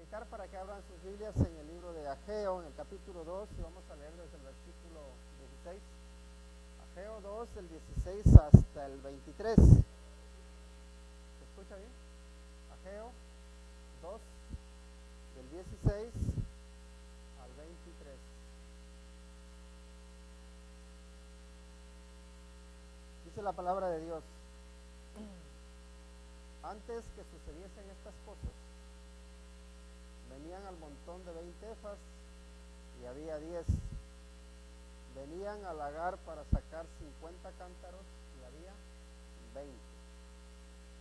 invitar para que abran sus Biblias en el libro de Ageo, en el capítulo 2, y vamos a leer desde el versículo 16. Ageo 2, del 16 hasta el 23. ¿Se escucha bien? Ageo 2, del 16 al 23. Dice la palabra de Dios: antes que sucediesen estas cosas, venían al montón de 20 efas y había 10. Venían al lagar para sacar 50 cántaros y había 20.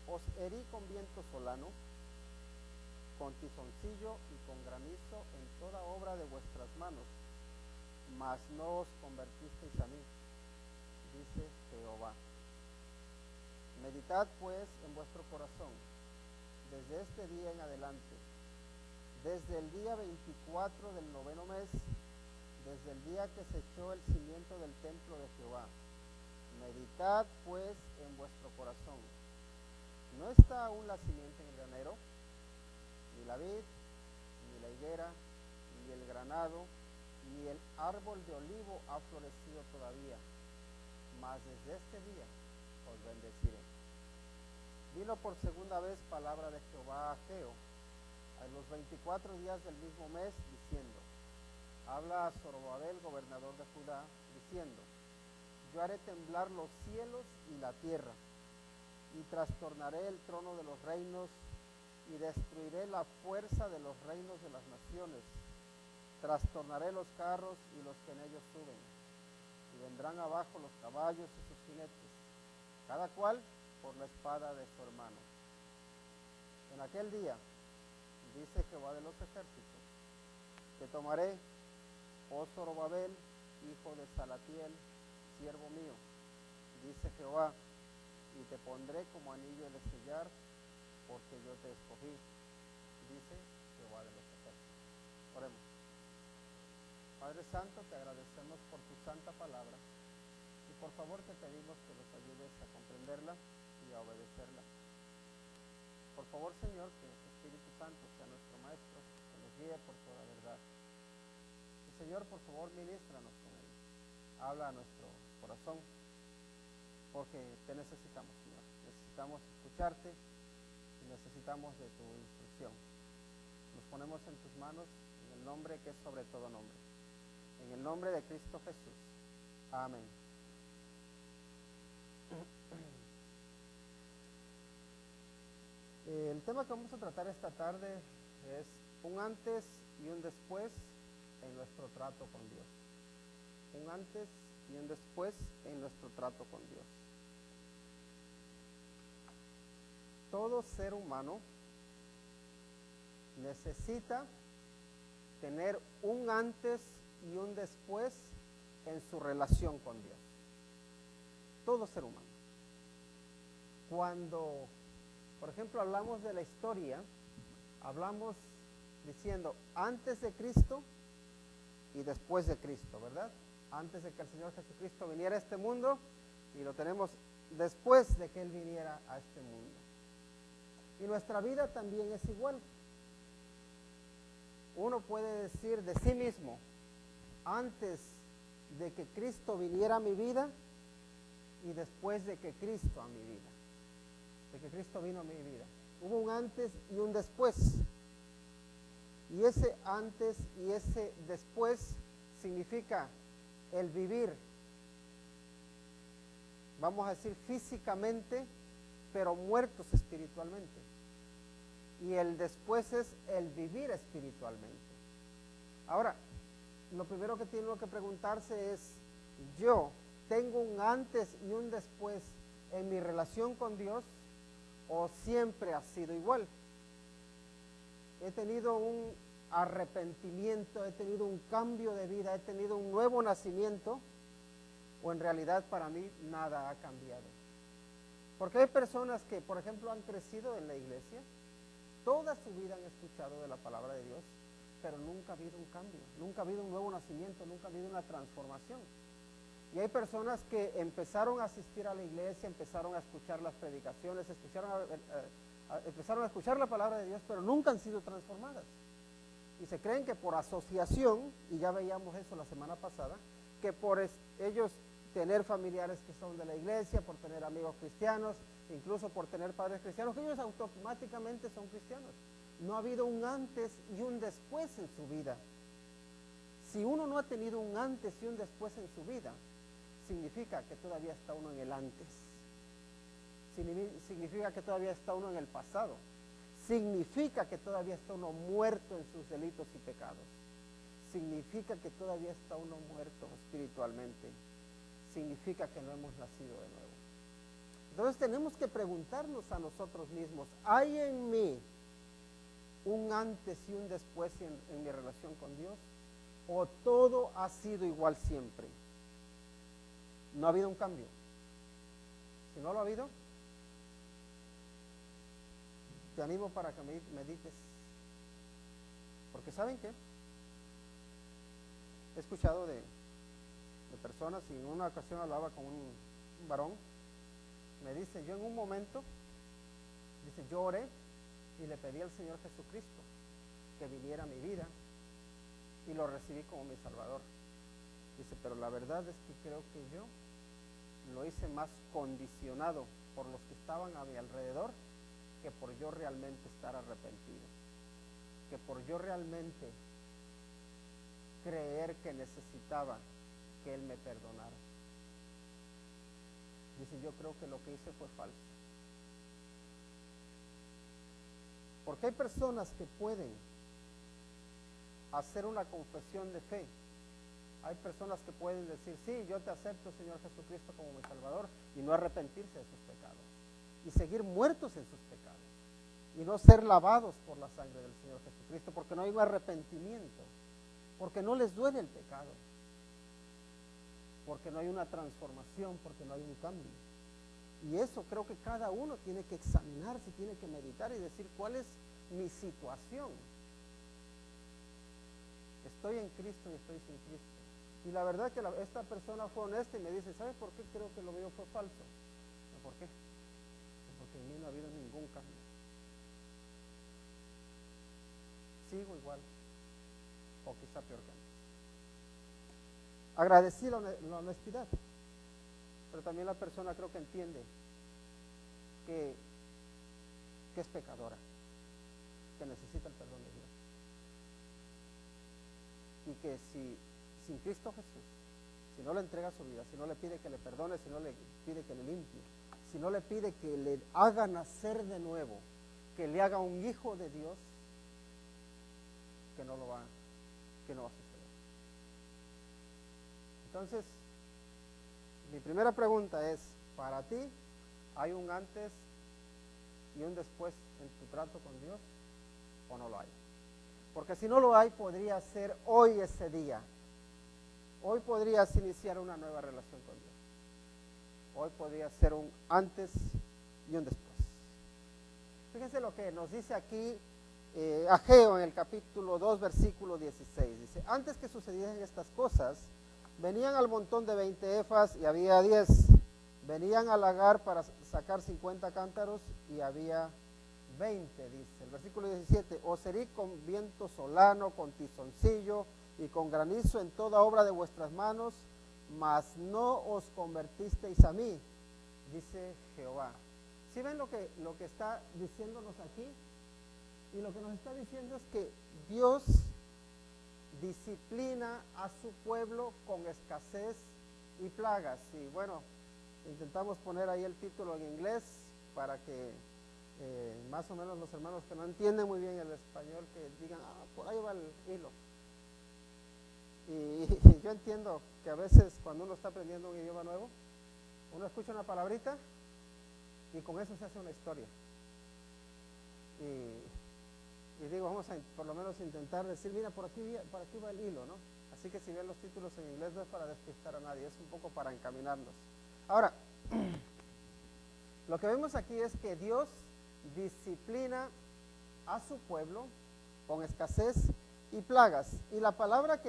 Os herí con viento solano, con tizoncillo y con granizo en toda obra de vuestras manos, mas no os convertisteis a mí, dice Jehová. Meditad pues en vuestro corazón desde este día en adelante, desde el día 24 del noveno mes, desde el día que se echó el cimiento del templo de Jehová. Meditad pues en vuestro corazón. ¿No está aún la simiente en el granero? Ni la vid, ni la higuera, ni el granado, ni el árbol de olivo ha florecido todavía, mas desde este día os bendeciré. Vino por segunda vez palabra de Jehová a Ageo a los 24 días del mismo mes, diciendo: habla a Zorobabel, gobernador de Judá, diciendo: yo haré temblar los cielos y la tierra, y trastornaré el trono de los reinos, y destruiré la fuerza de los reinos de las naciones. Trastornaré los carros y los que en ellos suben, y vendrán abajo los caballos y sus jinetes, cada cual por la espada de su hermano. En aquel día, dice Jehová de los ejércitos, te tomaré, oh Zorobabel, hijo de Salatiel, siervo mío, dice Jehová, y te pondré como anillo de sellar, porque yo te escogí, dice Jehová de los ejércitos. Oremos. Padre Santo, te agradecemos por tu santa palabra, y por favor te pedimos que nos ayudes a comprenderla y a obedecerla. Por favor, Señor, que tu Espíritu Santo sea nuestro Maestro, que nos guíe por toda verdad. Y Señor, por favor, ministranos con él. Habla a nuestro corazón, porque te necesitamos, Señor. Necesitamos escucharte y necesitamos de tu instrucción. Nos ponemos en tus manos, en el nombre que es sobre todo nombre. En el nombre de Cristo Jesús. Amén. El tema que vamos a tratar esta tarde es un antes y un después en nuestro trato con Dios. Un antes y un después en nuestro trato con Dios. Todo ser humano necesita tener un antes y un después en su relación con Dios. Todo ser humano. Cuando, por ejemplo, hablamos de la historia, hablamos diciendo antes de Cristo y después de Cristo, ¿verdad? Antes de que el Señor Jesucristo viniera a este mundo, y lo tenemos después de que Él viniera a este mundo. Y nuestra vida también es igual. Uno puede decir de sí mismo, antes de que Cristo viniera a mi vida y después de que Cristo a mi vida. De que Cristo vino a mi vida. Hubo un antes y un después. Y ese antes y ese después significa el vivir, vamos a decir físicamente, pero muertos espiritualmente. Y el después es el vivir espiritualmente. Ahora, lo primero que tiene que preguntarse es, ¿yo tengo un antes y un después en mi relación con Dios o siempre ha sido igual? He tenido un arrepentimiento, he tenido un cambio de vida, he tenido un nuevo nacimiento, o en realidad para mí nada ha cambiado. Porque hay personas que, por ejemplo, han crecido en la iglesia, toda su vida han escuchado de la palabra de Dios, pero nunca ha habido un cambio, nunca ha habido un nuevo nacimiento, nunca ha habido una transformación. Y hay personas que empezaron a asistir a la iglesia, empezaron a escuchar las predicaciones, empezaron a escuchar la palabra de Dios, pero nunca han sido transformadas. Y se creen que por asociación, y ya veíamos eso la semana pasada, que por ellos tener familiares que son de la iglesia, por tener amigos cristianos, incluso por tener padres cristianos, que ellos automáticamente son cristianos. No ha habido un antes y un después en su vida. Si uno no ha tenido un antes y un después en su vida, significa que todavía está uno en el antes. Significa que todavía está uno en el pasado. Significa que todavía está uno muerto en sus delitos y pecados. Significa que todavía está uno muerto espiritualmente. Significa que no hemos nacido de nuevo. Entonces tenemos que preguntarnos a nosotros mismos, ¿hay en mí un antes y un después en mi relación con Dios? ¿O todo ha sido igual siempre? No ha habido un cambio. Si no lo ha habido, te animo para que medites. Porque ¿saben qué? He escuchado de personas, y en una ocasión hablaba con un varón, me dice, yo en un momento, dice, yo oré y le pedí al Señor Jesucristo que viniera a mi vida y lo recibí como mi Salvador. Dice, pero la verdad es que creo que yo lo hice más condicionado por los que estaban a mi alrededor que por yo realmente estar arrepentido, que por yo realmente creer que necesitaba que Él me perdonara. Dice, yo creo que lo que hice fue falso. Porque hay personas que pueden hacer una confesión de fe. Hay personas que pueden decir, sí, yo te acepto, Señor Jesucristo, como mi Salvador, y no arrepentirse de sus pecados, y seguir muertos en sus pecados, y no ser lavados por la sangre del Señor Jesucristo, porque no hay un arrepentimiento, porque no les duele el pecado, porque no hay una transformación, porque no hay un cambio. Y eso creo que cada uno tiene que examinarse, tiene que meditar y decir, ¿cuál es mi situación? Estoy en Cristo y estoy sin Cristo. Y la verdad que esta persona fue honesta y me dice, ¿sabes por qué creo que lo mío fue falso? ¿Por qué? Porque en mí no ha habido ningún cambio. Sigo igual, o quizá peor que antes. Agradecí la honestidad, pero también la persona creo que entiende que es pecadora, que necesita el perdón de Dios. Y que si sin Cristo Jesús, si no le entrega su vida, si no le pide que le perdone, si no le pide que le limpie, si no le pide que le haga nacer de nuevo, que le haga un hijo de Dios, que no va a suceder. Entonces, mi primera pregunta es, ¿para ti hay un antes y un después en tu trato con Dios o no lo hay? Porque si no lo hay, podría ser hoy ese día. Hoy podrías iniciar una nueva relación con Dios. Hoy podría ser un antes y un después. Fíjense lo que nos dice aquí Ageo en el capítulo 2, versículo 16. Dice, antes que sucediesen estas cosas, venían al montón de 20 efas y había 10. Venían al lagar para sacar 50 cántaros y había 20, dice. El versículo 17, os herí con viento solano, con tizoncillo y con granizo en toda obra de vuestras manos, mas no os convertisteis a mí, dice Jehová. ¿Sí ven lo que está diciéndonos aquí? Y lo que nos está diciendo es que Dios disciplina a su pueblo con escasez y plagas. Y bueno, intentamos poner ahí el título en inglés para que más o menos los hermanos que no entienden muy bien el español, que digan, por ahí va el hilo. Y yo entiendo que a veces cuando uno está aprendiendo un idioma nuevo, uno escucha una palabrita y con eso se hace una historia. Y digo, vamos a por lo menos intentar decir, mira, por aquí va el hilo, ¿no? Así que si ven los títulos en inglés no es para despistar a nadie, es un poco para encaminarnos. Ahora, lo que vemos aquí es que Dios disciplina a su pueblo con escasez y plagas. Y la palabra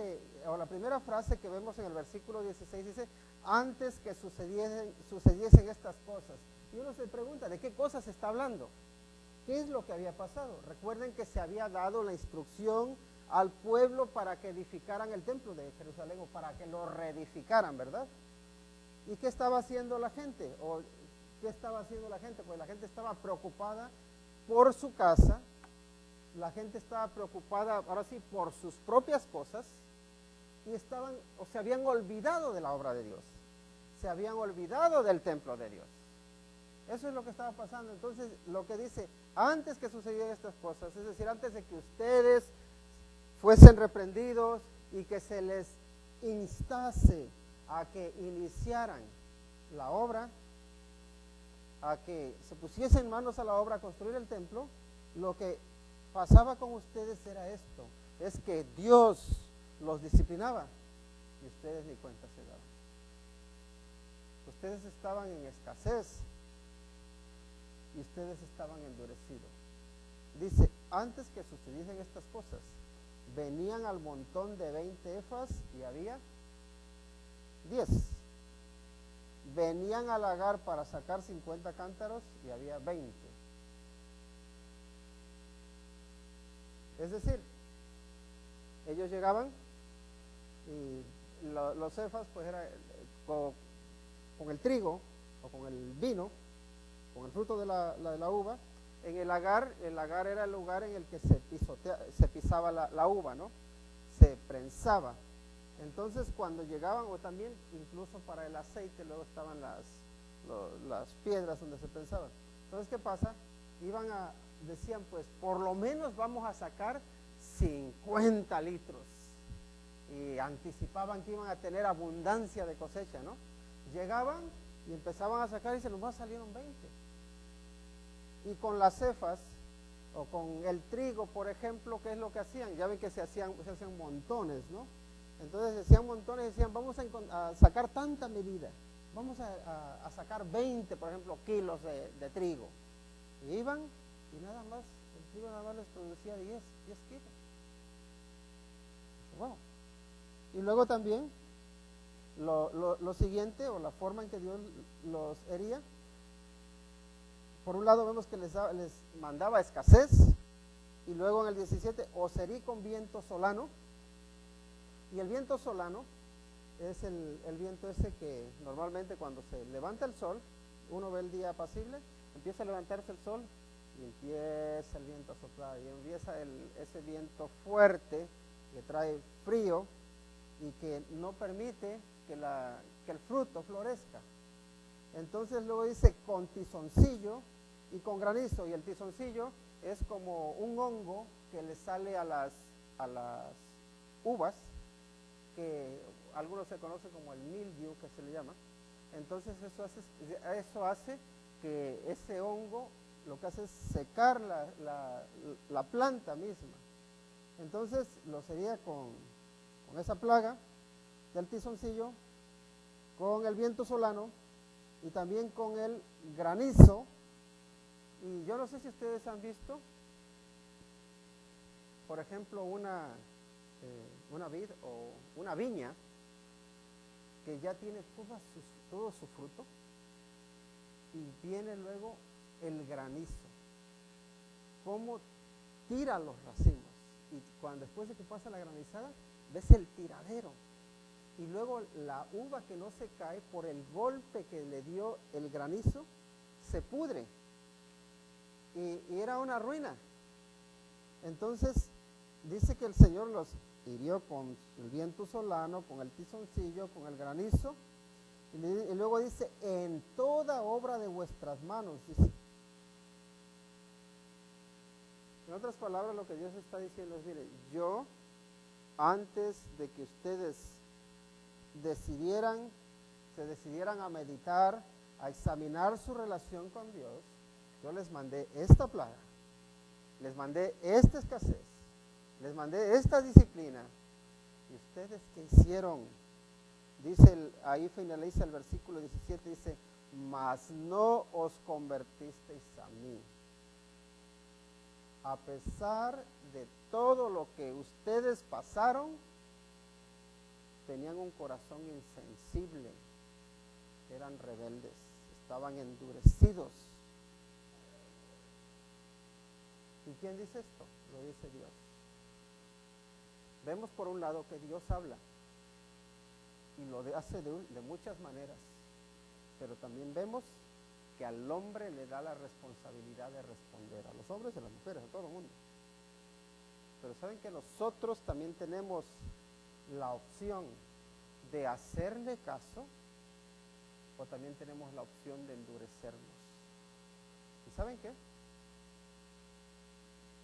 la primera frase que vemos en el versículo 16 dice, antes que sucediesen estas cosas. Y uno se pregunta, ¿de qué cosas se está hablando? ¿Qué es lo que había pasado? Recuerden que se había dado la instrucción al pueblo para que edificaran el templo de Jerusalén, o para que lo reedificaran, ¿verdad? ¿Y qué estaba haciendo la gente? ¿Qué estaba haciendo la gente? Pues la gente estaba preocupada por su casa, la gente estaba preocupada, ahora sí, por sus propias cosas, y se habían olvidado de la obra de Dios, se habían olvidado del templo de Dios. Eso es lo que estaba pasando. Entonces, lo que dice, antes que sucedieran estas cosas, es decir, antes de que ustedes fuesen reprendidos y que se les instase a que iniciaran la obra, a que se pusiesen manos a la obra a construir el templo, lo que pasaba con ustedes era esto, es que Dios los disciplinaba y ustedes ni cuenta se daban. Ustedes estaban en escasez y ustedes estaban endurecidos. Dice, antes que sucediesen estas cosas, venían al montón de 20 efas y había 10. Venían al lagar para sacar 50 cántaros y había 20. Es decir, ellos llegaban y los efas pues era con el trigo o con el vino, con el fruto de la uva. En el lagar era el lugar en el que se pisaba la uva, ¿no? Se prensaba. Entonces cuando llegaban, o también incluso para el aceite, luego estaban las piedras donde se prensaban. Entonces, ¿qué pasa? Decían, pues, por lo menos vamos a sacar 50 litros. Y anticipaban que iban a tener abundancia de cosecha, ¿no? Llegaban y empezaban a sacar y se nomás salieron 20. Y con las cefas, o con el trigo, por ejemplo, ¿qué es lo que hacían? Ya ven que se hacían montones, ¿no? Entonces decían montones, decían, vamos a sacar tanta medida, vamos a sacar 20, por ejemplo, kilos de trigo. Y iban y nada más, el trigo nada más les producía 10 kilos. Wow. Y luego también, lo siguiente, o la forma en que Dios los hería, por un lado vemos que les mandaba escasez, y luego en el 17, os herí con viento solano. Y el viento solano es el viento ese que normalmente cuando se levanta el sol, uno ve el día apacible, empieza a levantarse el sol y empieza el viento a soplar, y empieza ese viento fuerte que trae frío y que no permite que el fruto florezca. Entonces luego dice con tizoncillo y con granizo, y el tizoncillo es como un hongo que le sale a las uvas, que algunos se conocen como el mildew, que se le llama. Entonces eso hace que ese hongo lo que hace es secar la planta misma. Entonces lo sería con esa plaga del tizoncillo, con el viento solano y también con el granizo. Y yo no sé si ustedes han visto, por ejemplo, una vid o una viña que ya tiene todo su fruto, y viene luego el granizo, cómo tira los racimos, y después de que pasa la granizada ves el tiradero, y luego la uva que no se cae por el golpe que le dio el granizo se pudre, y era una ruina. Entonces dice que el Señor los hirió con el viento solano, con el tizoncillo, con el granizo, y luego dice, en toda obra de vuestras manos, dice. En otras palabras, lo que Dios está diciendo es, mire, yo, antes de que ustedes se decidieran a meditar, a examinar su relación con Dios, yo les mandé esta plaga, les mandé esta escasez, les mandé esta disciplina, y ustedes ¿qué hicieron? Dice, ahí finaliza el versículo 17, dice, mas no os convertisteis a mí. A pesar de todo lo que ustedes pasaron, tenían un corazón insensible, eran rebeldes, estaban endurecidos. ¿Y quién dice esto? Lo dice Dios. Vemos por un lado que Dios habla y lo hace de muchas maneras, pero también vemos que al hombre le da la responsabilidad de responder, a los hombres y a las mujeres, a todo el mundo. Pero saben que nosotros también tenemos la opción de hacerle caso, o también tenemos la opción de endurecernos. ¿Y saben qué?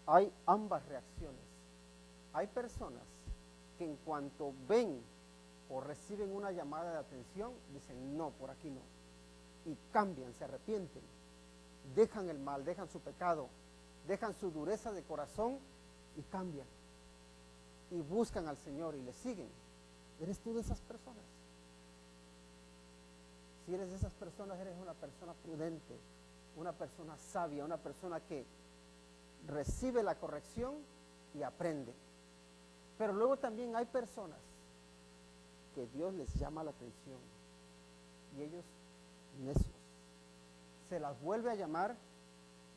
Hay ambas reacciones. Hay personas que en cuanto ven o reciben una llamada de atención, dicen no, por aquí no, y cambian, se arrepienten, dejan el mal, dejan su pecado, dejan su dureza de corazón y cambian y buscan al Señor y le siguen. ¿Eres tú de esas personas? Si eres de esas personas, eres una persona prudente, una persona sabia, una persona que recibe la corrección y aprende. Pero luego también hay personas que Dios les llama la atención y ellos, necios, se las vuelve a llamar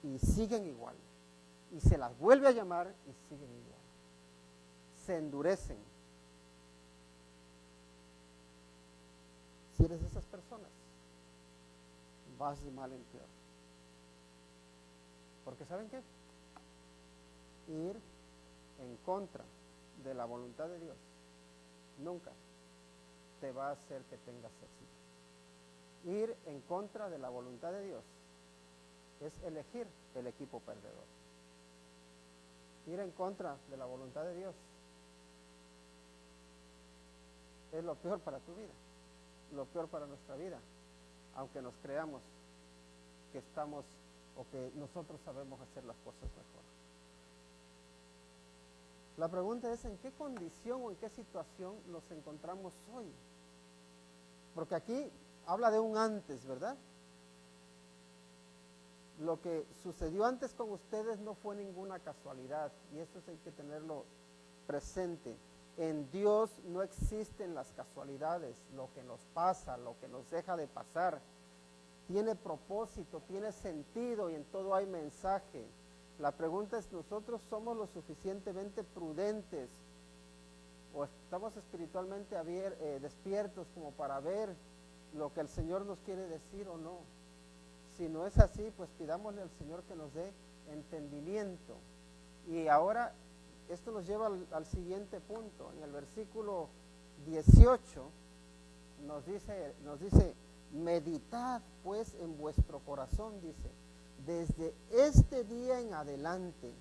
y siguen igual, y se las vuelve a llamar y siguen igual, se endurecen. Si eres de esas personas, vas de mal en peor, porque ¿saben qué? Ir en contra de la voluntad de Dios nunca te va a hacer que tengas éxito. Ir en contra de la voluntad de Dios es elegir el equipo perdedor. Ir en contra de la voluntad de Dios es lo peor para tu vida, lo peor para nuestra vida, aunque nos creamos que estamos o que nosotros sabemos hacer las cosas mejor. La pregunta es en qué condición o en qué situación nos encontramos hoy. Porque aquí habla de un antes, ¿verdad? Lo que sucedió antes con ustedes no fue ninguna casualidad, y eso hay que tenerlo presente. En Dios no existen las casualidades, lo que nos pasa, lo que nos deja de pasar, tiene propósito, tiene sentido y en todo hay mensaje. La pregunta es, ¿nosotros somos lo suficientemente prudentes o estamos espiritualmente despiertos como para ver lo que el Señor nos quiere decir o no? Si no es así, pues pidámosle al Señor que nos dé entendimiento. Y ahora esto nos lleva al siguiente punto. En el versículo 18 nos dice, meditad pues en vuestro corazón, dice, desde este día en adelante,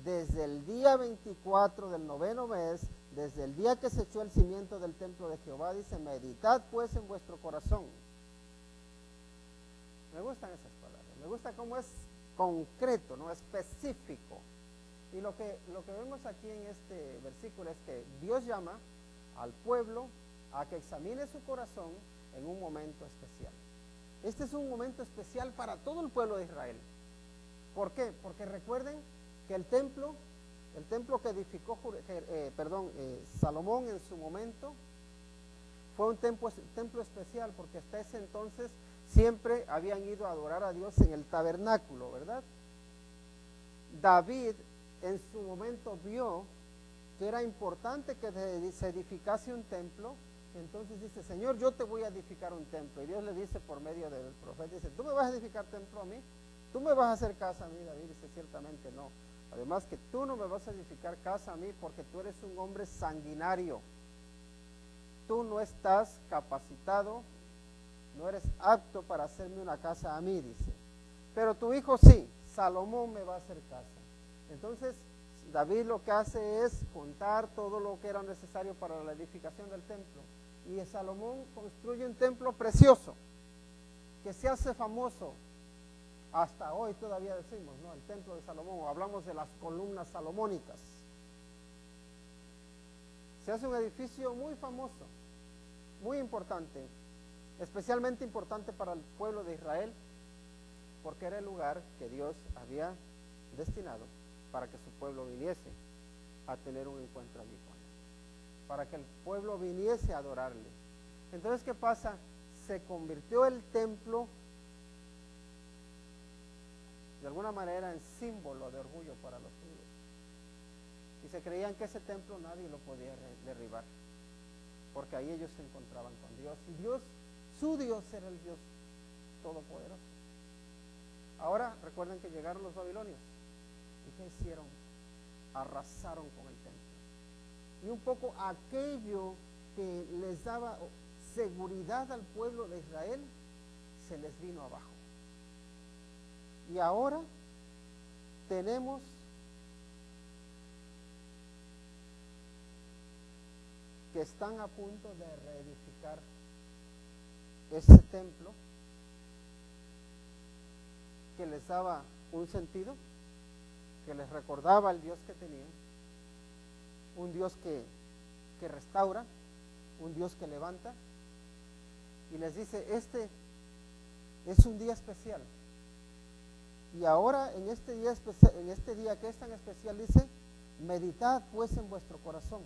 desde el día 24 del 9º mes, desde el día que se echó el cimiento del templo de Jehová, dice, meditad pues en vuestro corazón. Me gustan esas palabras, me gusta cómo es concreto, no específico. Y lo que vemos aquí en este versículo es que Dios llama al pueblo a que examine su corazón en un momento especial. Este es un momento especial para todo el pueblo de Israel. ¿Por qué? Porque recuerden que el templo que edificó Salomón en su momento fue un templo especial, porque hasta ese entonces siempre habían ido a adorar a Dios en el tabernáculo, ¿verdad? David en su momento vio que era importante que se edificase un templo. Entonces dice, Señor, yo te voy a edificar un templo. Y Dios le dice por medio del profeta, dice, ¿tú me vas a edificar templo a mí? ¿Tú me vas a hacer casa a mí? David dice, ciertamente no. Además que tú no me vas a edificar casa a mí porque tú eres un hombre sanguinario. Tú no estás capacitado, no eres apto para hacerme una casa a mí, dice. Pero tu hijo sí, Salomón me va a hacer casa. Entonces David lo que hace es contar todo lo que era necesario para la edificación del templo. Y Salomón construye un templo precioso, que se hace famoso. Hasta hoy todavía decimos, ¿no? El templo de Salomón, o hablamos de las columnas salomónicas. Se hace un edificio muy famoso, muy importante, especialmente importante para el pueblo de Israel, porque era el lugar que Dios había destinado para que su pueblo viniese a tener un encuentro allí con él, para que el pueblo viniese a adorarle. Entonces, ¿qué pasa? Se convirtió el templo de alguna manera en símbolo de orgullo para los judíos. ¿Y se creían que ese templo nadie lo podía derribar, porque ahí ellos se encontraban con Dios, y Dios, su Dios era el Dios todopoderoso. Ahora recuerden que llegaron los babilonios, ¿y qué hicieron? Arrasaron con el templo, y un poco aquello que les daba seguridad al pueblo de Israel se les vino abajo. Y ahora tenemos que están a punto de reedificar ese templo que les daba un sentido, que les recordaba al Dios que tenían, un Dios que restaura, un Dios que levanta, y les dice, este es un día especial. Y ahora en este día especial, en este día que es tan especial, dice, meditad pues en vuestro corazón.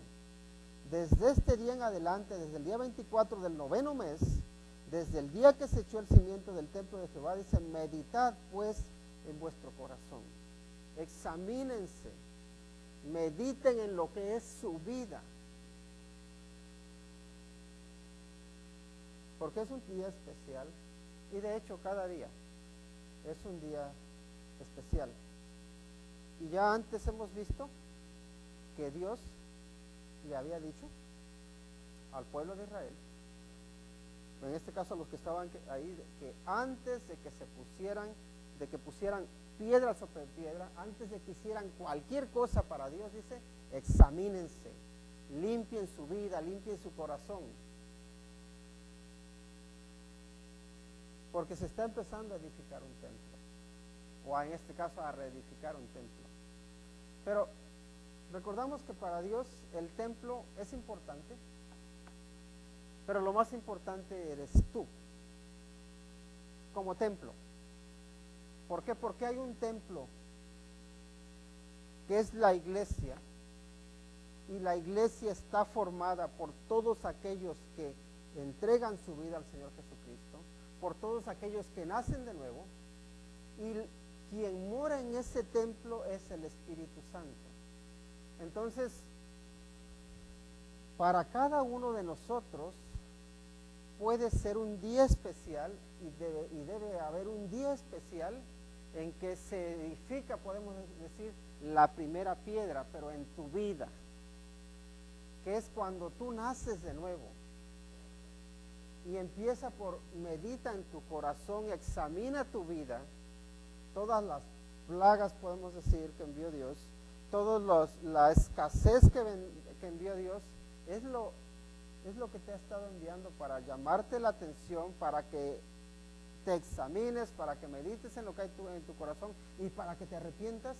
Desde este día en adelante, desde el día 24 del 9º mes, desde el día que se echó el cimiento del templo de Jehová, dice, meditad pues en vuestro corazón. Examínense, mediten en lo que es su vida. Porque es un día especial, y de hecho cada día es un día especial. Y ya antes hemos visto que Dios le había dicho al pueblo de Israel, en este caso a los que estaban ahí, que antes de que se pusieran, de que pusieran piedra sobre piedra, antes de que hicieran cualquier cosa para Dios, dice, examínense, limpien su vida, limpien su corazón, porque se está empezando a edificar un templo, o en este caso a reedificar un templo. Pero recordamos que para Dios el templo es importante, pero lo más importante eres tú, como templo. ¿Por qué? Porque hay un templo que es la iglesia, y la iglesia está formada por todos aquellos que entregan su vida al Señor Jesucristo, por todos aquellos que nacen de nuevo, y quien mora en ese templo es el Espíritu Santo. Entonces, para cada uno de nosotros puede ser un día especial, y debe haber un día especial en que se edifica, podemos decir, la primera piedra, pero en tu vida, que es cuando tú naces de nuevo. Y empieza por, medita en tu corazón, examina tu vida, todas las plagas, podemos decir, que envió Dios, toda la escasez que envió Dios, es lo que te ha estado enviando para llamarte la atención, para que te examines, para que medites en lo que hay en tu corazón y para que te arrepientas.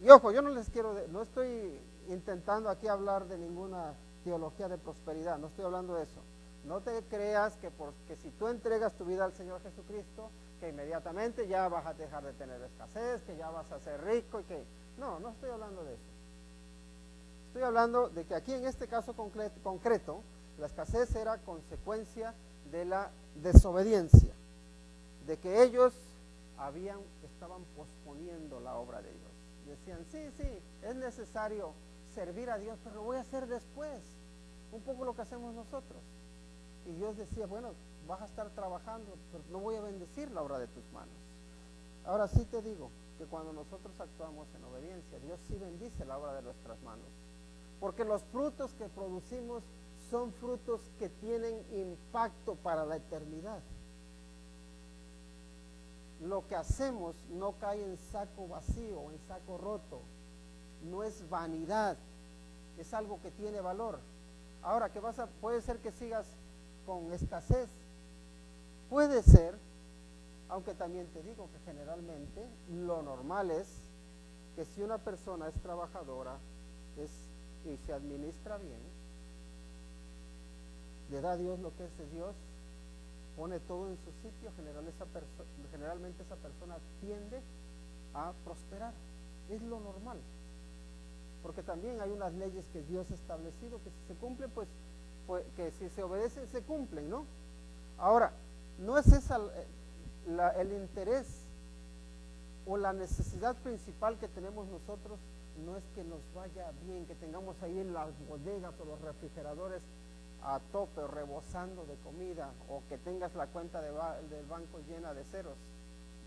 Y ojo, yo no estoy intentando aquí hablar de ninguna teología de prosperidad, no estoy hablando de eso. No te creas que porque si tú entregas tu vida al Señor Jesucristo, que inmediatamente ya vas a dejar de tener escasez, que ya vas a ser rico, y que no estoy hablando de eso. Estoy hablando de que aquí en este caso concreto, la escasez era consecuencia de la desobediencia, de que ellos estaban posponiendo la obra de Dios. Decían, sí, es necesario servir a Dios, pero lo voy a hacer después. Un poco lo que hacemos nosotros. Y Dios decía, bueno, vas a estar trabajando, pero no voy a bendecir la obra de tus manos. Ahora sí te digo que cuando nosotros actuamos en obediencia, Dios sí bendice la obra de nuestras manos, porque los frutos que producimos son frutos que tienen impacto para la eternidad. Lo que hacemos no cae en saco vacío o en saco roto, no es vanidad, es algo que tiene valor. Ahora, puede ser que sigas con escasez, puede ser, aunque también te digo que generalmente lo normal es que si una persona es trabajadora y se administra bien, le da a Dios lo que es de Dios, pone todo en su sitio, generalmente esa persona tiende a prosperar. Es lo normal, porque también hay unas leyes que Dios ha establecido que si se cumplen, pues que si se obedecen, se cumplen, ¿no? Ahora, no es esa el interés o la necesidad principal que tenemos nosotros no es que nos vaya bien, que tengamos ahí en las bodegas o los refrigeradores a tope o rebosando de comida, o que tengas la cuenta del banco llena de ceros,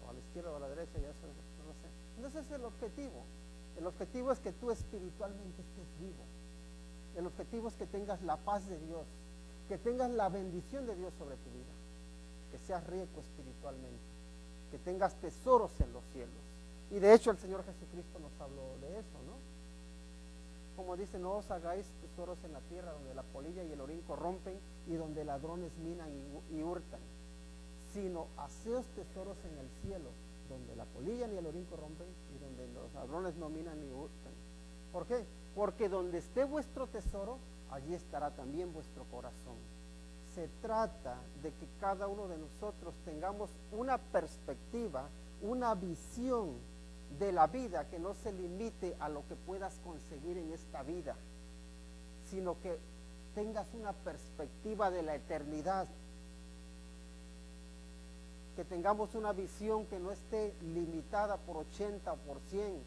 o a la izquierda o a la derecha, ya eso no lo sé. No ese es el objetivo. El objetivo es que tú espiritualmente estés vivo. El objetivo es que tengas la paz de Dios, que tengas la bendición de Dios sobre tu vida, que seas rico espiritualmente, que tengas tesoros en los cielos. Y de hecho el Señor Jesucristo nos habló de eso, ¿no? Como dice, no os hagáis tesoros en la tierra donde la polilla y el orín corrompen y donde ladrones minan y hurtan, sino haceos tesoros en el cielo, donde la polilla ni el orín corrompen y donde los ladrones no minan ni hurtan. ¿Por qué? Porque donde esté vuestro tesoro, allí estará también vuestro corazón. Se trata de que cada uno de nosotros tengamos una perspectiva, una visión de la vida que no se limite a lo que puedas conseguir en esta vida, sino que tengas una perspectiva de la eternidad, que tengamos una visión que no esté limitada por 80 o por 100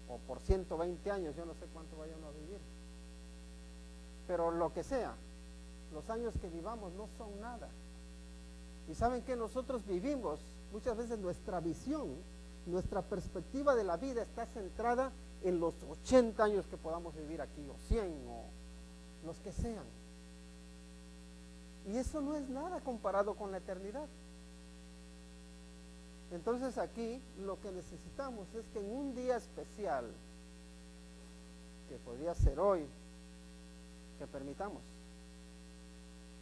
o por 120 años, yo no sé cuánto vaya uno a vivir, pero lo que sea, los años que vivamos no son nada. Y saben que nosotros vivimos, muchas veces nuestra visión, nuestra perspectiva de la vida está centrada en los 80 años que podamos vivir aquí, o 100, o los que sean. Y eso no es nada comparado con la eternidad. Entonces aquí lo que necesitamos es que en un día especial, que podría ser hoy, que permitamos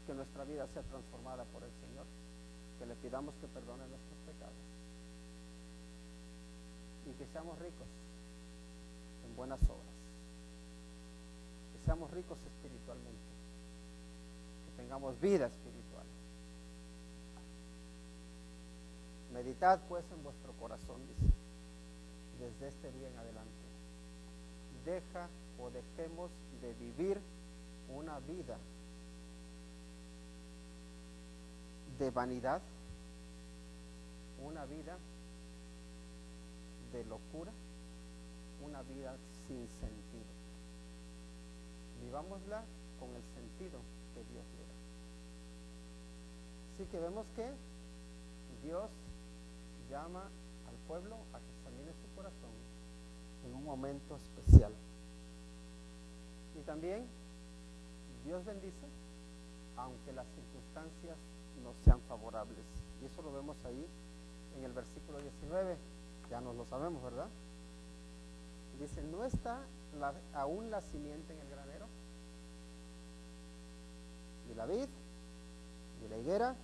que nuestra vida sea transformada por el Señor, que le pidamos que perdone nuestros pecados y que seamos ricos en buenas obras, que seamos ricos espiritualmente, que tengamos vida espiritual. Meditad pues en vuestro corazón, dice, desde este día en adelante. Deja o dejemos de vivir una vida de vanidad, una vida de locura, una vida sin sentido. Vivámosla con el sentido que Dios le da. Así que vemos que Dios llama al pueblo a que examine su corazón en un momento especial. Y también Dios bendice aunque las circunstancias no sean favorables. Y eso lo vemos ahí en el versículo 19. Ya nos lo sabemos, ¿verdad? Dice, ¿no está aún la simiente en el granero? Ni la vid, ni la higuera,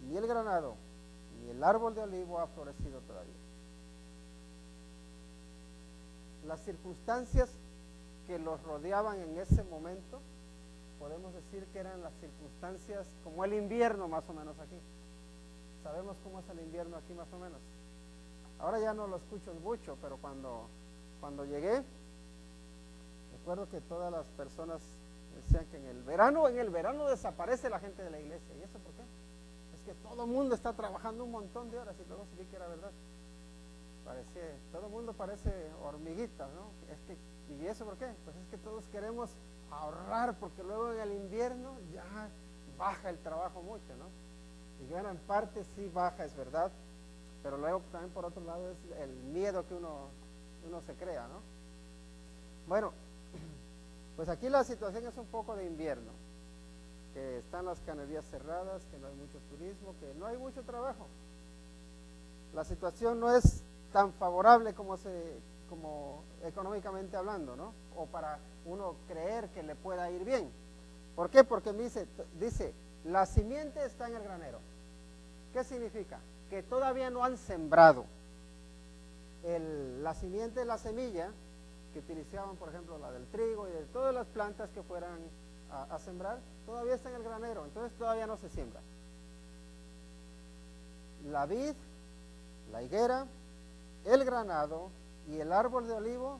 ni el granado, ni el árbol de olivo ha florecido todavía. Las circunstancias que los rodeaban en ese momento, podemos decir que eran las circunstancias como el invierno más o menos aquí. Sabemos cómo es el invierno aquí más o menos. Ahora ya no lo escucho mucho, pero cuando llegué, recuerdo que todas las personas decían que en el verano desaparece la gente de la iglesia. ¿Y eso por qué? Es que todo el mundo está trabajando un montón de horas, y luego sí vi que era verdad. Todo el mundo parece hormiguitas, ¿no? ¿Y eso por qué? Pues es que todos queremos ahorrar, porque luego en el invierno ya baja el trabajo mucho, ¿no? Y bueno, en parte sí baja, es verdad, pero luego también por otro lado es el miedo que uno se crea, ¿no? Bueno, pues aquí la situación es un poco de invierno, que están las canerías cerradas, que no hay mucho turismo, que no hay mucho trabajo. La situación no es tan favorable como económicamente hablando, ¿no? O para uno creer que le pueda ir bien. ¿Por qué? Porque dice, la simiente está en el granero. ¿Qué significa? Que todavía no han sembrado. La simiente, la semilla que utilizaban, por ejemplo, la del trigo y de todas las plantas que fueran a sembrar, todavía está en el granero, entonces todavía no se siembra. La vid, la higuera, el granado y el árbol de olivo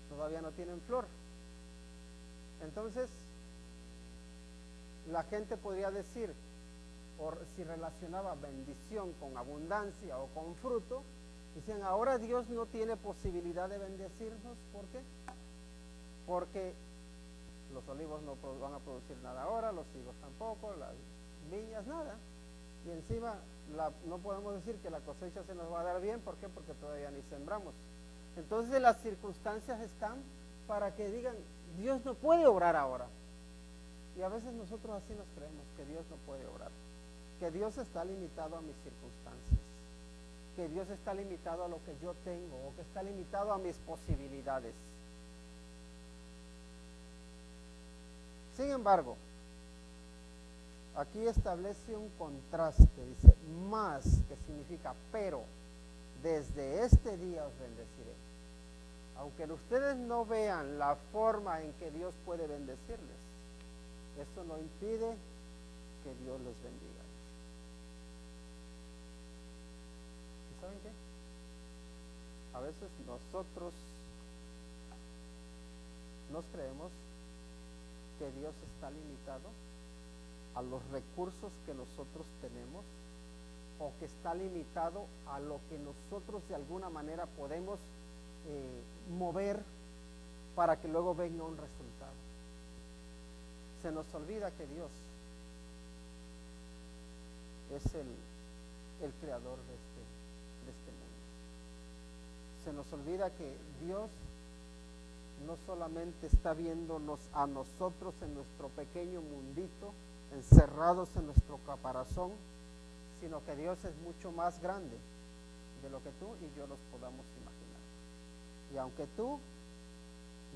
todavía no tienen flor. Entonces, la gente podría decir, o si relacionaba bendición con abundancia o con fruto, Dicen, ahora Dios no tiene posibilidad de bendecirnos. ¿Por qué? Porque los olivos no van a producir nada ahora, los higos tampoco, las viñas nada. Y encima no podemos decir que la cosecha se nos va a dar bien. ¿Por qué? Porque todavía ni sembramos. Entonces las circunstancias están para que digan, Dios no puede obrar ahora. Y a veces nosotros así nos creemos, que Dios no puede obrar, que Dios está limitado a mis circunstancias, que Dios está limitado a lo que yo tengo, o que está limitado a mis posibilidades. Sin embargo, aquí establece un contraste, dice, más, que significa pero, desde este día os bendeciré. Aunque ustedes no vean la forma en que Dios puede bendecirles, eso no impide que Dios les bendiga. ¿Y saben qué? A veces nosotros nos creemos que Dios está limitado a los recursos que nosotros tenemos, o que está limitado a lo que nosotros de alguna manera podemos mover para que luego venga un resultado. Se nos olvida que Dios es el creador de este mundo. Se nos olvida que Dios no solamente está viéndonos a nosotros en nuestro pequeño mundito, encerrados en nuestro caparazón, sino que Dios es mucho más grande de lo que tú y yo nos podamos imaginar. Y aunque tú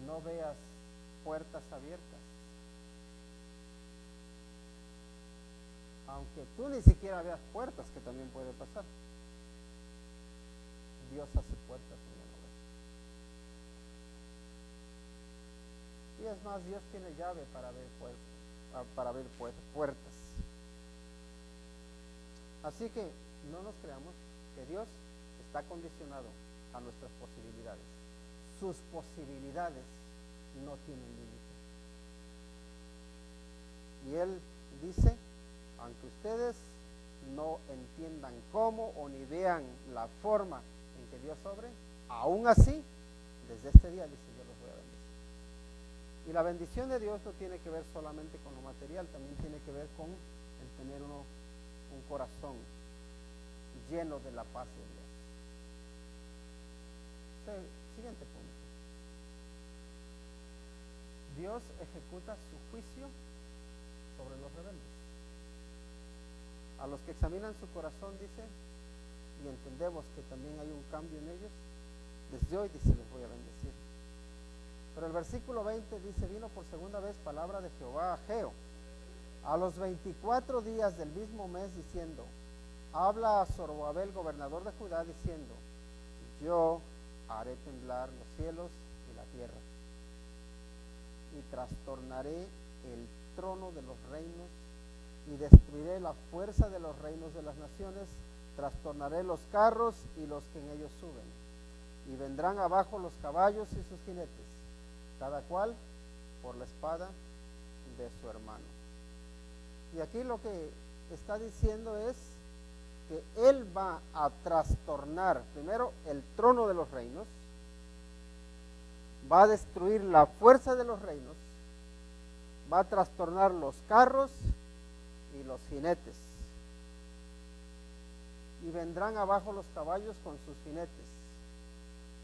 no veas puertas abiertas, aunque tú ni siquiera veas puertas, que también puede pasar, Dios hace puertas en la novela. Y es más, Dios tiene llave para abrir puertas. Así que no nos creamos que Dios está condicionado a nuestras posibilidades. Sus posibilidades no tienen límite. Y Él dice, aunque ustedes no entiendan cómo o ni vean la forma en que Dios obre, aún así, desde este día, dice, yo los voy a bendecir. Y la bendición de Dios no tiene que ver solamente con lo material, también tiene que ver con el tener un corazón lleno de la paz de Dios. Siguiente punto. Dios ejecuta su juicio sobre los rebeldes. A los que examinan su corazón, dice, y entendemos que también hay un cambio en ellos, desde hoy, dice, les voy a bendecir. Pero el versículo 20 dice, vino por segunda vez palabra de Jehová a Ageo, a los 24 días del mismo mes, diciendo, habla a Zorobabel, gobernador de Judá, diciendo, yo haré temblar los cielos y la tierra, y trastornaré el trono de los reinos, y destruiré la fuerza de los reinos de las naciones, trastornaré los carros y los que en ellos suben, y vendrán abajo los caballos y sus jinetes, cada cual por la espada de su hermano. Y aquí lo que está diciendo es que Él va a trastornar primero el trono de los reinos, va a destruir la fuerza de los reinos, va a trastornar los carros y los jinetes, y vendrán abajo los caballos con sus jinetes.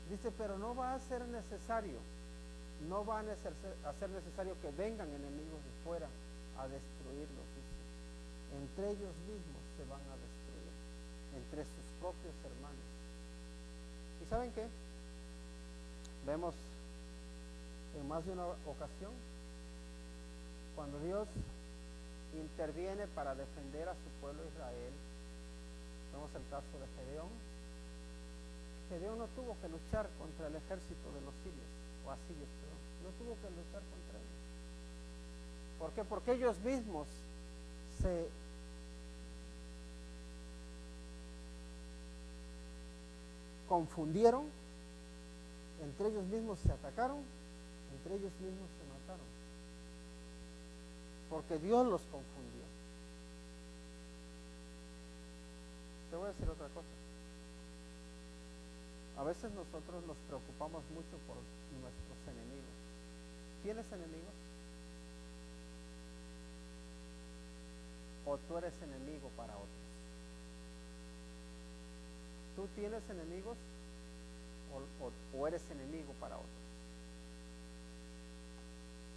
Dice, pero no va a ser necesario, no va a ser necesario que vengan enemigos de fuera a destruirlos, dice. Entre ellos mismos se van a destruir, entre sus propios hermanos. ¿Y saben qué? Vemos en más de una ocasión cuando Dios interviene para defender a su pueblo Israel. Vemos el caso de Gedeón. Gedeón no tuvo que luchar contra el ejército de los asirios, no tuvo que luchar contra ellos. ¿Por qué? Porque ellos mismos se confundieron, entre ellos mismos se atacaron, entre ellos mismos se mataron, porque Dios los confundió. Te voy a decir otra cosa. A veces nosotros nos preocupamos mucho por nuestros enemigos. ¿Tienes enemigos? ¿O tú eres enemigo para otros? ¿Tú tienes enemigos o eres enemigo para otros?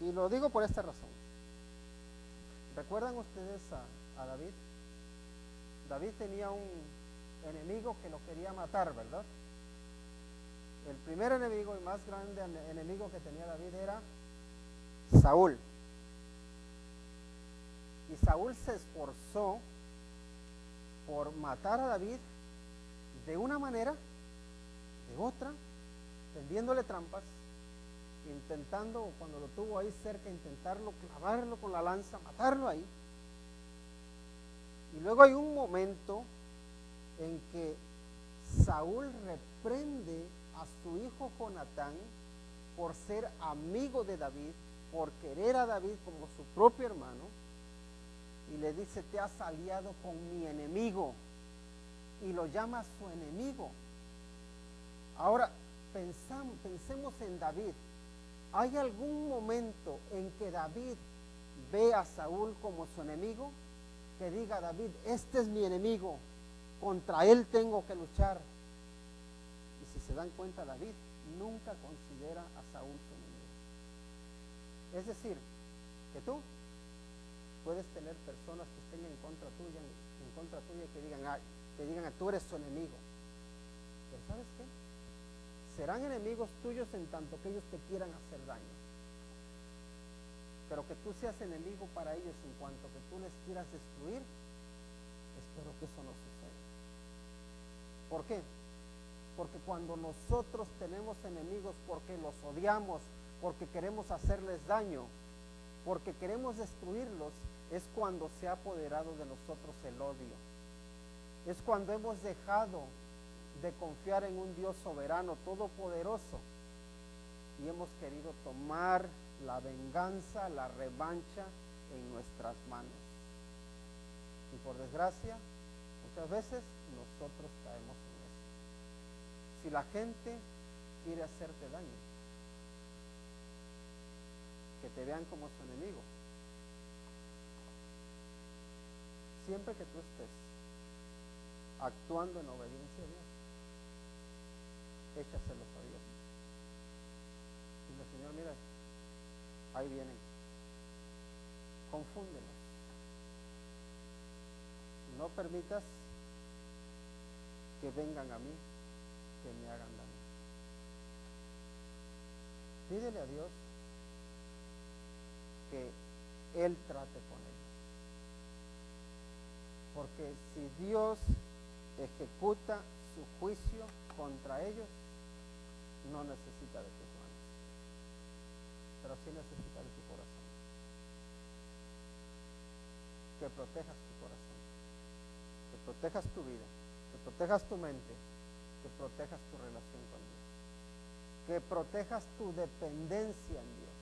Y lo digo por esta razón. ¿Recuerdan ustedes a David? David tenía un enemigo que lo quería matar, ¿verdad? El primer enemigo y más grande enemigo que tenía David era Saúl. Y Saúl se esforzó por matar a David de una manera, de otra, tendiéndole trampas, intentando, cuando lo tuvo ahí cerca, intentarlo clavarlo con la lanza, matarlo ahí. Y luego hay un momento en que Saúl reprende a su hijo Jonatán por ser amigo de David, por querer a David como su propio hermano, y le dice: te has aliado con mi enemigo, y lo llama su enemigo. Ahora pensemos en David. ¿Hay algún momento en que David ve a Saúl como su enemigo? Que diga David: este es mi enemigo, contra él tengo que luchar. Y si se dan cuenta, David nunca considera a Saúl su enemigo. Es decir, que tú puedes tener personas que estén en contra tuya y que digan, tú eres su enemigo. Pero ¿sabes qué? Serán enemigos tuyos en tanto que ellos te quieran hacer daño. Pero que tú seas enemigo para ellos en cuanto que tú les quieras destruir, espero que eso no suceda. ¿Por qué? Porque cuando nosotros tenemos enemigos porque los odiamos, porque queremos hacerles daño, porque queremos destruirlos, es cuando se ha apoderado de nosotros el odio. Es cuando hemos dejado de confiar en un Dios soberano, todopoderoso, y hemos querido tomar la venganza, la revancha en nuestras manos. Y por desgracia, muchas veces nosotros caemos en eso. Si la gente quiere hacerte daño, que te vean como su enemigo, siempre que tú estés actuando en obediencia a Dios, échaselos a Dios. Dile: Señor, mira, ahí vienen, confúndelos. No permitas que vengan a mí, que me hagan daño. Pídele a Dios que Él trate con ellos. Porque si Dios ejecuta su juicio contra ellos, no necesita de tus manos, pero sí necesita de tu corazón. Que protejas tu corazón, que protejas tu vida, que protejas tu mente, que protejas tu relación con Dios, que protejas tu dependencia en Dios.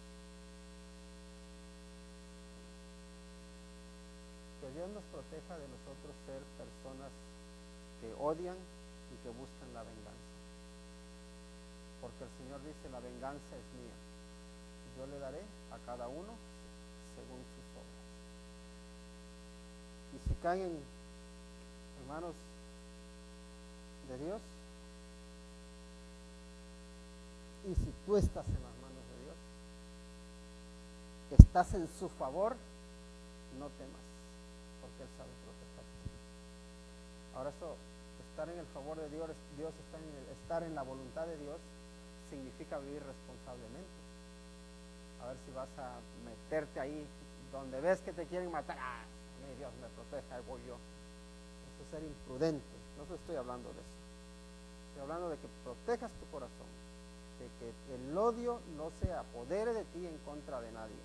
Que Dios nos proteja de nosotros ser personas que odian y que buscan la venganza. Porque el Señor dice: la venganza es mía, yo le daré a cada uno según sus obras. Y si caen en manos de Dios, y si tú estás en las manos de Dios, estás en su favor, no temas, porque Él sabe protegerte. Ahora, eso, estar en el favor de Dios, estar en la voluntad de Dios, significa vivir responsablemente. A ver si vas a meterte ahí donde ves que te quieren matar. Dios me proteja, ahí voy yo. Eso es ser imprudente. No estoy hablando de eso. Estoy hablando de que protejas tu corazón, de que el odio no se apodere de ti en contra de nadie.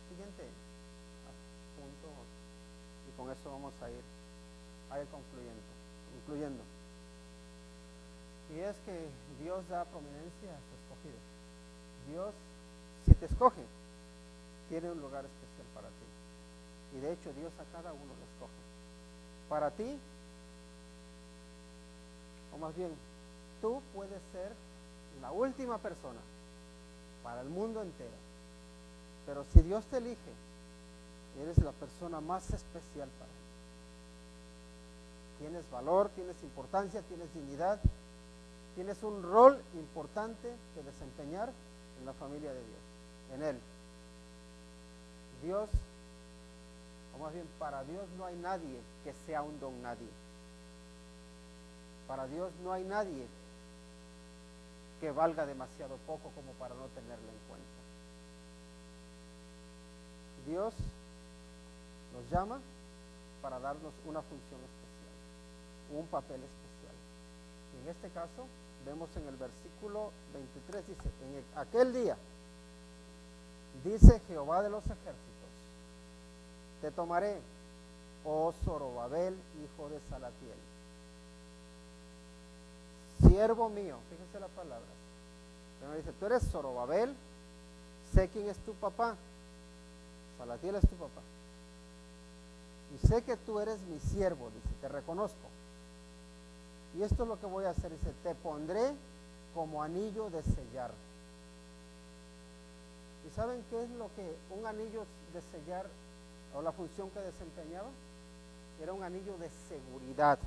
Siguiente punto, y con eso vamos a ir concluyendo. Y es que Dios da prominencia a su escogido. Dios, si te escoge, tiene un lugar especial para ti. Y de hecho Dios a cada uno lo escoge. para ti, o más bien, tú puedes ser la última persona para el mundo entero. Pero si Dios te elige, eres la persona más especial para Él. Tienes valor, tienes importancia, tienes dignidad, tienes un rol importante que desempeñar en la familia de Dios, en Él. Dios, o más bien, para Dios no hay nadie que sea un don nadie. Para Dios no hay nadie que valga demasiado poco como para no tenerlo en cuenta. Dios nos llama para darnos una función especial, un papel especial. Y en este caso, vemos en el versículo 23, dice, en aquel día, dice Jehová de los ejércitos, te tomaré, oh Zorobabel, hijo de Salatiel, siervo mío. Fíjense las palabras. Primero dice, tú eres Zorobabel, sé quién es tu papá. Salatiel es tu papá. Y sé que tú eres mi siervo, dice, te reconozco. Y esto es lo que voy a hacer, dice, te pondré como anillo de sellar. ¿Y saben qué es lo que un anillo de sellar, o la función que desempeñaba? Era un anillo de seguridad.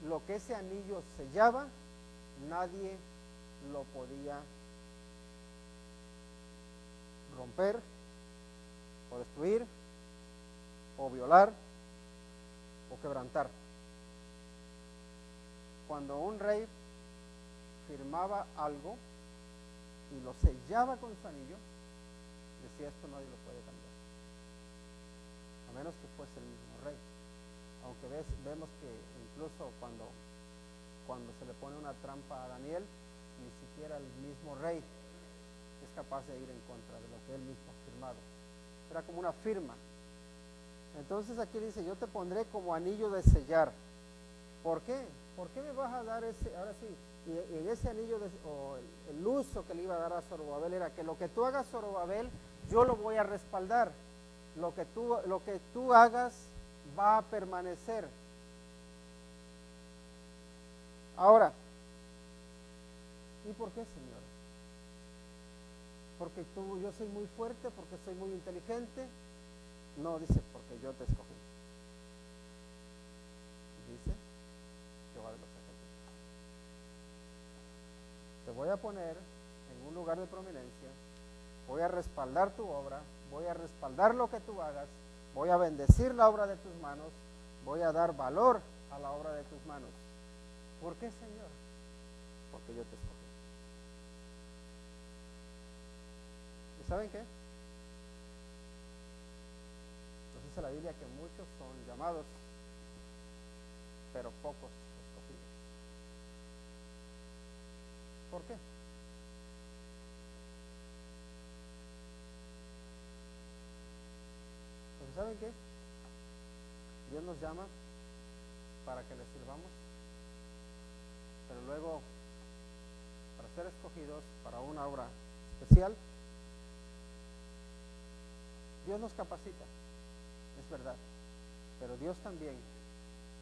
Lo que ese anillo sellaba, nadie lo podía romper, o destruir, o violar, o quebrantar. Cuando un rey firmaba algo y lo sellaba con su anillo, decía, esto nadie lo puede cambiar, a menos que fuese el mismo rey. Aunque vemos que incluso cuando se le pone una trampa a Daniel, ni siquiera el mismo rey es capaz de ir en contra de lo que él mismo ha firmado. Era como una firma. Entonces aquí dice, yo te pondré como anillo de sellar. ¿Por qué? ¿Por qué me vas a dar ese? Ahora sí, y en ese anillo, o el uso que le iba a dar a Zorobabel era que lo que tú hagas, Zorobabel, yo lo voy a respaldar. Lo que tú hagas va a permanecer. Ahora, ¿y por qué, Señor? Porque yo soy muy fuerte, porque soy muy inteligente. No, dice, porque yo te escogí. Dice Jehová de los ejércitos. Te voy a poner en un lugar de prominencia, voy a respaldar tu obra, voy a respaldar lo que tú hagas, voy a bendecir la obra de tus manos, voy a dar valor a la obra de tus manos. ¿Por qué, Señor? Porque yo te escogí. ¿Y saben qué? Nos dice la Biblia que muchos son llamados, pero pocos escogidos. ¿Por qué? Porque ¿saben qué? Dios nos llama para que le sirvamos, pero luego, para ser escogidos para una obra especial, Dios nos capacita, es verdad, pero Dios también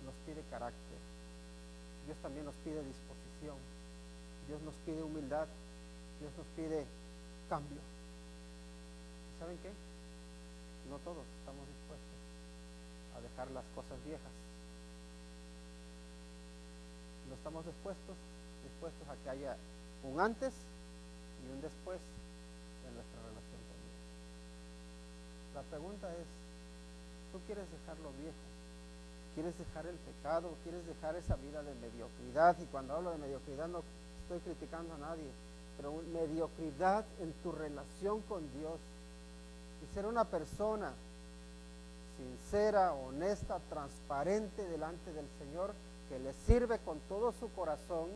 nos pide carácter, Dios también nos pide disposición, Dios nos pide humildad, Dios nos pide cambio. ¿Saben qué? No todos estamos dispuestos a dejar las cosas viejas. No estamos dispuestos a que haya un antes y un después en nuestra relación con Dios. La pregunta es, ¿tú quieres dejar lo viejo? ¿Quieres dejar el pecado? ¿Quieres dejar esa vida de mediocridad? Y cuando hablo de mediocridad no estoy criticando a nadie, pero mediocridad en tu relación con Dios. Y ser una persona sincera, honesta, transparente delante del Señor, que le sirve con todo su corazón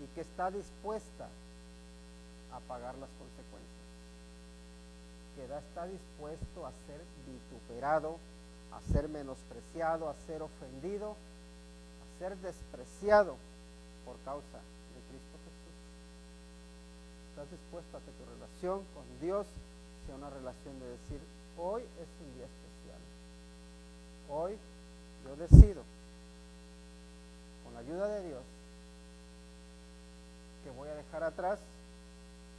y que está dispuesta a pagar las consecuencias, que está dispuesto a ser vituperado, a ser menospreciado, a ser ofendido, a ser despreciado por causa de Cristo Jesús. ¿Estás dispuesto a que tu relación con Dios sea una relación de decir, hoy es un día especial, hoy yo decido, con la ayuda de Dios, que voy a dejar atrás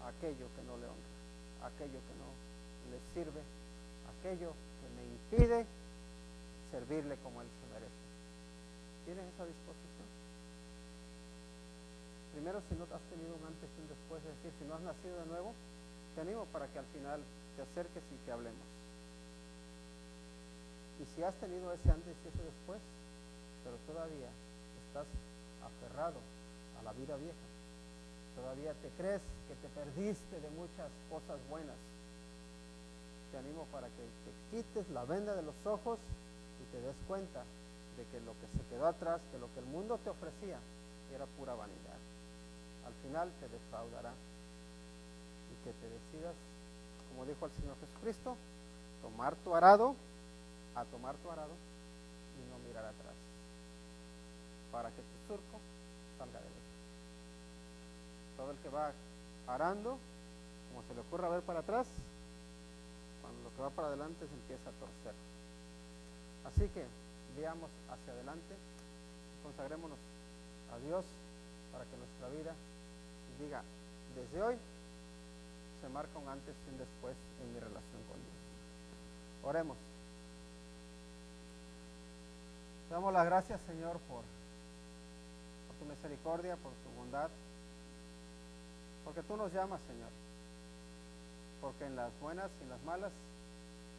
aquello que no le honra, aquello que no le sirve, aquello que me impide servirle como Él se merece. ¿Tienes esa disposición? Primero, si no has tenido un antes y un después, es decir, si no has nacido de nuevo, te animo para que al final te acerques y que hablemos. Y si has tenido ese antes y ese después, pero todavía estás aferrado a la vida vieja, todavía te crees que te perdiste de muchas cosas buenas, te animo para que te quites la venda de los ojos y te des cuenta de que lo que se quedó atrás, que lo que el mundo te ofrecía era pura vanidad. Al final te defraudará, y que te decidas, como dijo el Señor Jesucristo, tomar tu arado y no mirar atrás, para que tu surco salga de lejos. Todo el que va arando, como se le ocurra ver para atrás, cuando lo que va para adelante se empieza a torcer. Así que veamos hacia adelante y consagrémonos a Dios para que nuestra vida diga: desde hoy se marca un antes y un después en mi relación con Dios. Oremos. Te damos las gracias, Señor, por tu misericordia, por tu bondad, porque tú nos llamas, Señor, porque en las buenas y en las malas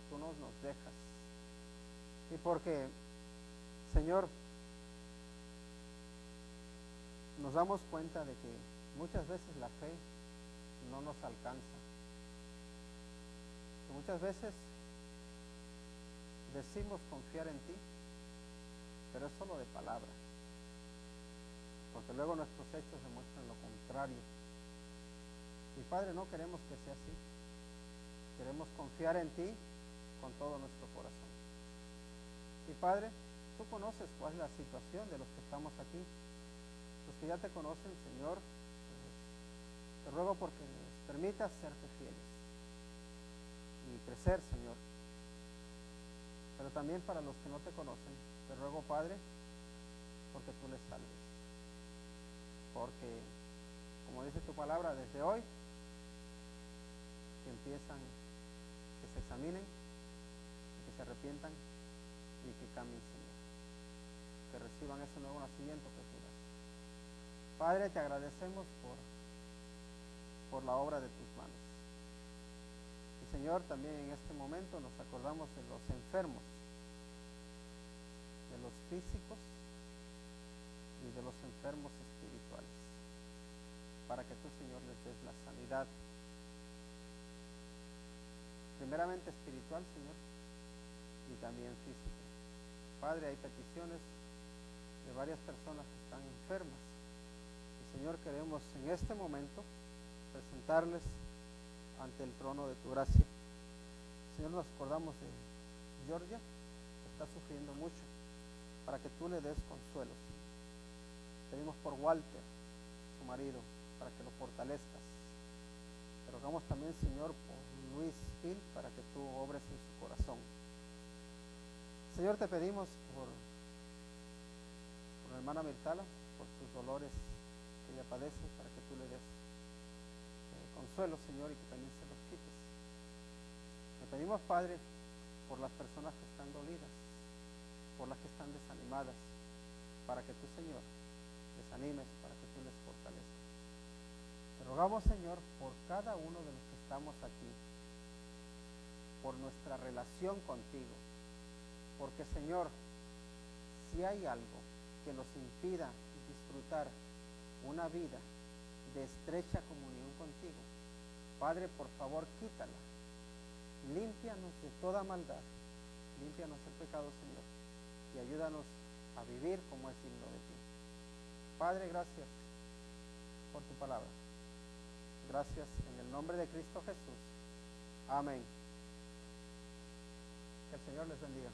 tú nos dejas, y porque, Señor, nos damos cuenta de que muchas veces la fe no nos alcanza, que muchas veces decimos confiar en ti, pero es solo de palabra, porque luego nuestros hechos demuestran lo contrario. Y Padre, no queremos que sea así. Queremos confiar en ti con todo nuestro corazón. Y Padre, tú conoces cuál es la situación de los que estamos aquí. Los que ya te conocen, Señor, pues, te ruego porque nos permitas serte fieles y crecer, Señor. Pero también para los que no te conocen, te ruego, Padre, porque tú les salves. Porque, como dice tu palabra, desde hoy, que empiezan, que se examinen, que se arrepientan y que cambien, Señor. Que reciban ese nuevo nacimiento que tú das. Padre, te agradecemos por la obra de tus manos. Y Señor, también en este momento nos acordamos de los enfermos, de los físicos y de los enfermos espirituales, para que tú, Señor, les des la sanidad, primeramente espiritual, Señor, y también física. Padre, hay peticiones de varias personas que están enfermas, y Señor, queremos en este momento presentarles ante el trono de tu gracia. Señor, nos acordamos de Georgia, que está sufriendo mucho, para que tú le des consuelo. Pedimos por Walter, su marido, para que lo fortalezcas. Te rogamos también, Señor, por Luis Gil, para que tú obres en su corazón. Señor, te pedimos por la hermana Mirtala, por sus dolores que ella padece, para que tú le des consuelo, Señor, y que también se los quites. Te pedimos, Padre, por las personas que están dolidas, por las que están desanimadas, para que tú, Señor, les animes, para que tú les fortalezcas. Te rogamos, Señor, por cada uno de los que estamos aquí, por nuestra relación contigo, porque, Señor, si hay algo que nos impida disfrutar una vida de estrecha comunión contigo, Padre, por favor, quítala. Límpianos de toda maldad, límpianos el pecado, Señor, y ayúdanos a vivir como es digno de ti. Padre, gracias por tu palabra. Gracias en el nombre de Cristo Jesús. Amén. Que el Señor les bendiga.